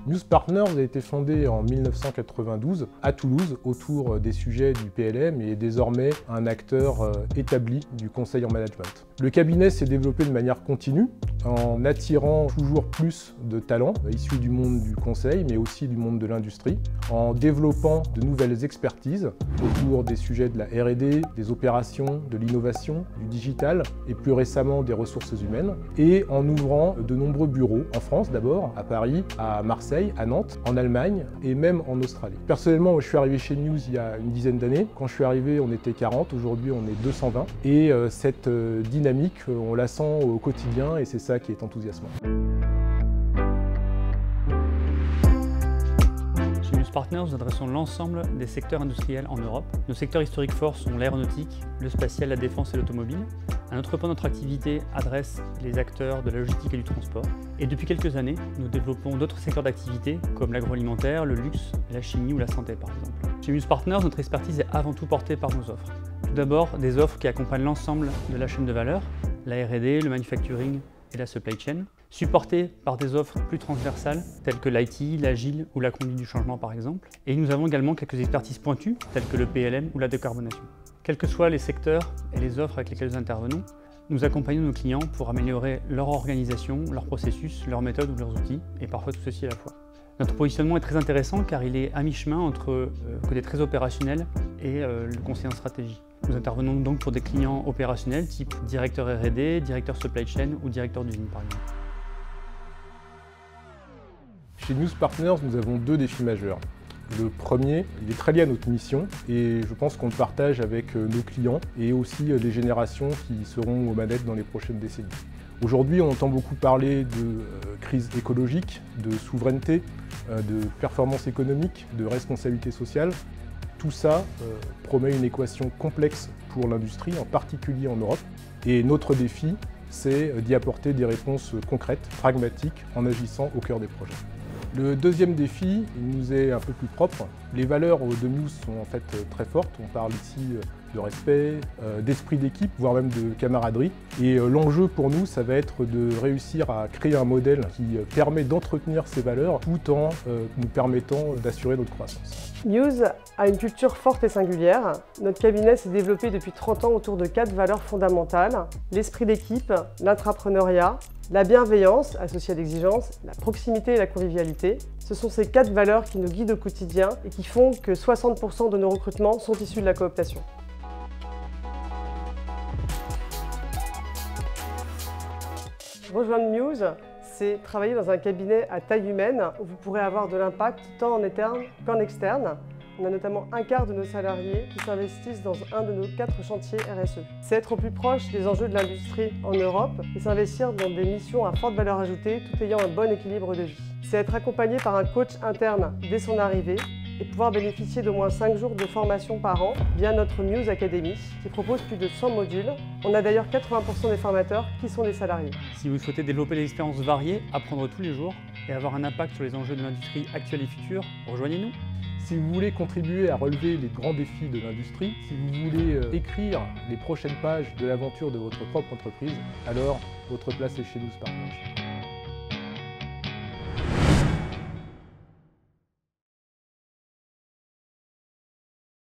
News Partners a été fondé en 1992 à Toulouse autour des sujets du PLM et est désormais un acteur établi du conseil en management. Le cabinet s'est développé de manière continue en attirant toujours plus de talents issus du monde du conseil mais aussi du monde de l'industrie, en développant de nouvelles expertises autour des sujets de la R&D, des opérations, de l'innovation, du digital et plus récemment des ressources humaines et en ouvrant de nombreux bureaux en France d'abord, à Paris, à Marseille, à Nantes, en Allemagne et même en Australie. Personnellement, je suis arrivé chez News il y a une dizaine d'années. Quand je suis arrivé, on était 40, aujourd'hui on est 220 et cette dynamique, on la sent au quotidien et c'est ça qui est enthousiasmant. Chez News Partners, nous adressons l'ensemble des secteurs industriels en Europe. Nos secteurs historiques forts sont l'aéronautique, le spatial, la défense et l'automobile. Un autre pan de notre activité adresse les acteurs de la logistique et du transport. Et depuis quelques années, nous développons d'autres secteurs d'activité comme l'agroalimentaire, le luxe, la chimie ou la santé par exemple. Chez News Partners, notre expertise est avant tout portée par nos offres. Tout d'abord, des offres qui accompagnent l'ensemble de la chaîne de valeur, la R&D, le manufacturing et la supply chain, supportées par des offres plus transversales telles que l'IT, l'agile ou la conduite du changement par exemple. Et nous avons également quelques expertises pointues telles que le PLM ou la décarbonation. Quels que soient les secteurs et les offres avec lesquelles nous intervenons, nous accompagnons nos clients pour améliorer leur organisation, leurs processus, leurs méthodes ou leurs outils, et parfois tout ceci à la fois. Notre positionnement est très intéressant car il est à mi-chemin entre le côté très opérationnel et le conseil en stratégie. Nous intervenons donc pour des clients opérationnels type directeur R&D, directeur supply chain ou directeur d'usine par exemple. Chez News Partners, nous avons deux défis majeurs. Le premier, il est très lié à notre mission et je pense qu'on le partage avec nos clients et aussi les générations qui seront aux manettes dans les prochaines décennies. Aujourd'hui, on entend beaucoup parler de crise écologique, de souveraineté, de performance économique, de responsabilité sociale. Tout ça promet une équation complexe pour l'industrie, en particulier en Europe. Et notre défi, c'est d'y apporter des réponses concrètes, pragmatiques, en agissant au cœur des projets. Le deuxième défi, il nous est un peu plus propre. Les valeurs de News sont en fait très fortes. On parle ici de respect, d'esprit d'équipe, voire même de camaraderie. Et l'enjeu pour nous, ça va être de réussir à créer un modèle qui permet d'entretenir ces valeurs tout en nous permettant d'assurer notre croissance. News a une culture forte et singulière. Notre cabinet s'est développé depuis 30 ans autour de 4 valeurs fondamentales: l'esprit d'équipe, l'intrapreneuriat, la bienveillance associée à l'exigence, la proximité et la convivialité. Ce sont ces 4 valeurs qui nous guident au quotidien et qui font que 60% de nos recrutements sont issus de la cooptation. Rejoindre News, c'est travailler dans un cabinet à taille humaine où vous pourrez avoir de l'impact tant en interne qu'en externe. On a notamment un quart de nos salariés qui s'investissent dans un de nos 4 chantiers RSE. C'est être au plus proche des enjeux de l'industrie en Europe et s'investir dans des missions à forte valeur ajoutée tout ayant un bon équilibre de vie. C'est être accompagné par un coach interne dès son arrivée et pouvoir bénéficier d'au moins 5 jours de formation par an via notre News Academy qui propose plus de 100 modules. On a d'ailleurs 80% des formateurs qui sont des salariés. Si vous souhaitez développer des expériences variées, apprendre tous les jours et avoir un impact sur les enjeux de l'industrie actuelle et future, rejoignez-nous. Si vous voulez contribuer à relever les grands défis de l'industrie, si vous voulez écrire les prochaines pages de l'aventure de votre propre entreprise, alors votre place est chez News Partners.